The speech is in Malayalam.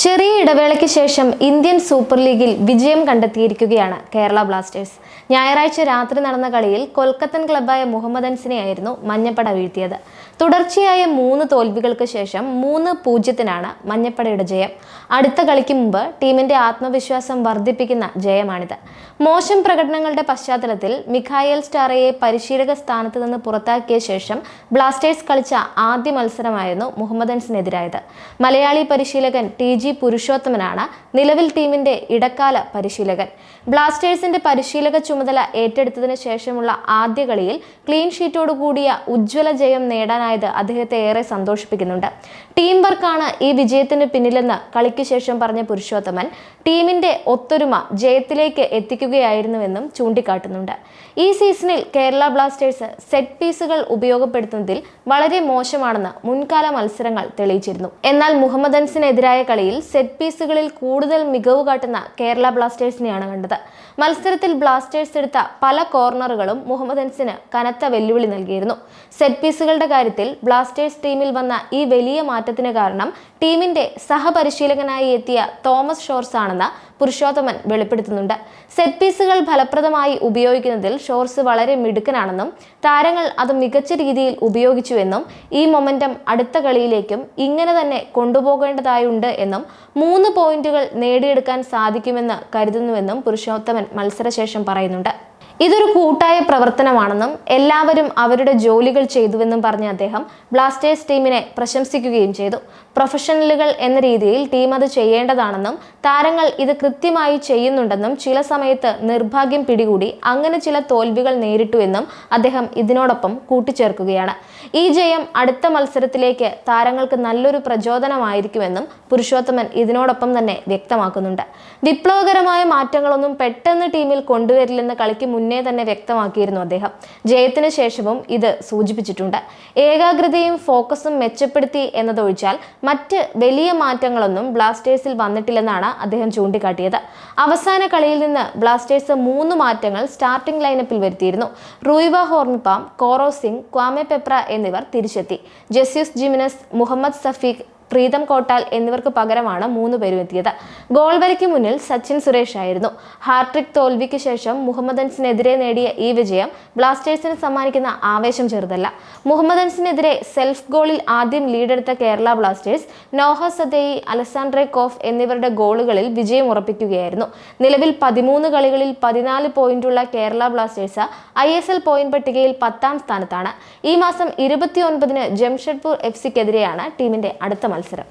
ചെറിയ ഇടവേളയ്ക്ക് ശേഷം ഇന്ത്യൻ സൂപ്പർ ലീഗിൽ വിജയം കണ്ടെത്തിയിരിക്കുകയാണ് കേരള ബ്ലാസ്റ്റേഴ്സ്. ഞായറാഴ്ച രാത്രി നടന്ന കളിയിൽ കൊൽക്കത്തൻ ക്ലബ്ബായ മുഹമ്മദൻസിനെയായിരുന്നു മഞ്ഞപ്പട വീഴ്ത്തിയത്. തുടർച്ചയായ 3 തോൽവികൾക്ക് ശേഷം 3-0 മഞ്ഞപ്പടയുടെ ജയം. അടുത്ത കളിക്ക് മുമ്പ് ടീമിന്റെ ആത്മവിശ്വാസം വർദ്ധിപ്പിക്കുന്ന ജയമാണിത്. മോശം പ്രകടനങ്ങളുടെ പശ്ചാത്തലത്തിൽ മിഖായേൽ സ്റ്റാറയെ പരിശീലക സ്ഥാനത്ത് നിന്ന് പുറത്താക്കിയ ശേഷം ബ്ലാസ്റ്റേഴ്സ് കളിച്ച ആദ്യ മത്സരമായിരുന്നു മുഹമ്മദൻസിനെതിരായത്. മലയാളി പരിശീലകൻ ടി.ജി. പുരുഷോത്തമനാണ് നിലവിൽ ടീമിന്റെ ഇടക്കാല പരിശീലകൻ. ബ്ലാസ്റ്റേഴ്സിന്റെ പരിശീലക ചുമതല ഏറ്റെടുത്തതിന് ശേഷമുള്ള ആദ്യ കളിയിൽ ക്ലീൻ ഷീറ്റോടു കൂടിയ ഉജ്ജ്വല ജയം നേടാനായത് അദ്ദേഹത്തെ ഏറെ സന്തോഷിപ്പിക്കുന്നുണ്ട്. ടീം വർക്കാണ് ഈ വിജയത്തിന് പിന്നിലെന്ന് കളിക്ക് ശേഷം പറഞ്ഞ പുരുഷോത്തമൻ ടീമിന്റെ ഒത്തൊരുമ ജയത്തിലേക്ക് എത്തിക്കുകയായിരുന്നുവെന്നും ചൂണ്ടിക്കാട്ടുന്നുണ്ട്. ഈ സീസണിൽ കേരള ബ്ലാസ്റ്റേഴ്സ് സെറ്റ് പീസുകൾ ഉപയോഗപ്പെടുത്തുന്നതിൽ വളരെ മോശമാണെന്ന് മുൻകാല മത്സരങ്ങൾ തെളിയിച്ചിരുന്നു. എന്നാൽ മുഹമ്മദൻസിനെതിരായ കളിയിൽ സെറ്റ് പീസുകളിൽ കൂടുതൽ മികവ് കാട്ടുന്ന കേരള ബ്ലാസ്റ്റേഴ്സിനെയാണ് കണ്ടത്. മത്സരത്തിൽ ബ്ലാസ്റ്റേഴ്സ് എടുത്ത പല കോർണറുകളും മുഹമ്മദൻസിന് കനത്ത വെല്ലുവിളി നൽകിയിരുന്നു. സെറ്റ് പീസുകളുടെ കാര്യത്തിൽ ബ്ലാസ്റ്റേഴ്സ് ടീമിൽ വന്ന ഈ വലിയ മാറ്റത്തിന് കാരണം ടീമിന്റെ സഹപരിശീലകനായി എത്തിയ തോമസ് ഷോർസ് ആണെന്ന് പുരുഷോത്തമൻ വെളിപ്പെടുത്തുന്നുണ്ട്. സെറ്റ് പീസുകൾ ഫലപ്രദമായി ഉപയോഗിക്കുന്നതിൽ ഷോർസ് വളരെ മിടുക്കനാണെന്നും താരങ്ങൾ അത് മികച്ച രീതിയിൽ ഉപയോഗിച്ചുവെന്നും ഈ മൊമെന്റം അടുത്ത കളിയിലേക്കും ഇങ്ങനെ തന്നെ കൊണ്ടുപോകേണ്ടതായുണ്ട് എന്നും 3 പോയിന്റുകൾ നേടിയെടുക്കാൻ സാധിക്കുമെന്ന് കരുതുന്നുവെന്നും പുരുഷോത്തമൻ മത്സരശേഷം പറയുന്നുണ്ട്. ഇതൊരു കൂട്ടായ പ്രവർത്തനമാണെന്നും എല്ലാവരും അവരുടെ ജോലികൾ ചെയ്തുവെന്നും പറഞ്ഞ അദ്ദേഹം ബ്ലാസ്റ്റേഴ്സ് ടീമിനെ പ്രശംസിക്കുകയും ചെയ്തു. പ്രൊഫഷണലുകൾ എന്ന രീതിയിൽ ടീം അത് ചെയ്യേണ്ടതാണെന്നും താരങ്ങൾ ഇത് കൃത്യമായി ചെയ്യുന്നുണ്ടെന്നും ചില സമയത്ത് നിർഭാഗ്യം പിടികൂടി അങ്ങനെ ചില തോൽവികൾ നേരിട്ടുവെന്നും അദ്ദേഹം ഇതിനോടൊപ്പം കൂട്ടിച്ചേർക്കുകയാണ്. ഈ ജയം അടുത്ത മത്സരത്തിലേക്ക് താരങ്ങൾക്ക് നല്ലൊരു പ്രചോദനമായിരിക്കുമെന്നും പുരുഷോത്തമൻ ഇതിനോടൊപ്പം തന്നെ വ്യക്തമാക്കുന്നുണ്ട്. വിപ്ലവകരമായ മാറ്റങ്ങളൊന്നും പെട്ടെന്ന് ടീമിൽ കൊണ്ടുവരില്ലെന്ന് കളിക്ക് മുന്നേ തന്നെ വ്യക്തമാക്കിയിരുന്നു അദ്ദേഹം. ജയത്തിന് ശേഷവും ഇത് സൂചിപ്പിച്ചിട്ടുണ്ട്. ഏകാഗ്രതയും ഫോക്കസും മെച്ചപ്പെടുത്തി എന്നതൊഴിച്ചാൽ മറ്റ് വലിയ മാറ്റങ്ങളൊന്നും ബ്ലാസ്റ്റേഴ്സിൽ വന്നിട്ടില്ലെന്നാണ് അദ്ദേഹം ചൂണ്ടിക്കാട്ടിയത്. അവസാന കളിയിൽ നിന്ന് ബ്ലാസ്റ്റേഴ്സ് 3 മാറ്റങ്ങൾ സ്റ്റാർട്ടിംഗ് ലൈനപ്പിൽ വരുത്തിയിരുന്നു. റൂയിവ ഹോർമിപ്പാം, കോറോ സിംഗ്, ക്വാമെ പെപ്ര എന്നിവർ തിരിച്ചെത്തി. ജെസ്യൂസ് ജിമിനസ്, മുഹമ്മദ് സഫീഖ്, പ്രീതം കോട്ടാൽ എന്നിവർക്ക് പകരമാണ് 3 പേരും എത്തിയത്. ഗോൾ വരയ്ക്ക് മുന്നിൽ സച്ചിൻ സുരേഷ് ആയിരുന്നു. ഹാട്രിക് തോൽവിക്ക് ശേഷം മുഹമ്മദൻസിനെതിരെ നേടിയ ഈ വിജയം ബ്ലാസ്റ്റേഴ്സിന് സമ്മാനിക്കുന്ന ആവേശം ചെറുതല്ല. മുഹമ്മദൻസിനെതിരെ സെൽഫ് ഗോളിൽ ആദ്യം ലീഡെടുത്ത കേരള ബ്ലാസ്റ്റേഴ്സ് നോഹ സദേയി, അലസാൻഡ്രെ കോഫ് എന്നിവരുടെ ഗോളുകളിൽ വിജയം ഉറപ്പിക്കുകയായിരുന്നു. നിലവിൽ 13 കളികളിൽ 14 പോയിന്റുള്ള കേരള ബ്ലാസ്റ്റേഴ്സ് ISL പോയിന്റ് പട്ടികയിൽ 10ാം സ്ഥാനത്താണ്. ഈ മാസം 29-ന് ജംഷഡ്പൂർ FC-ക്കെതിരെയാണ് ടീമിന്റെ അടുത്ത മത്സരം.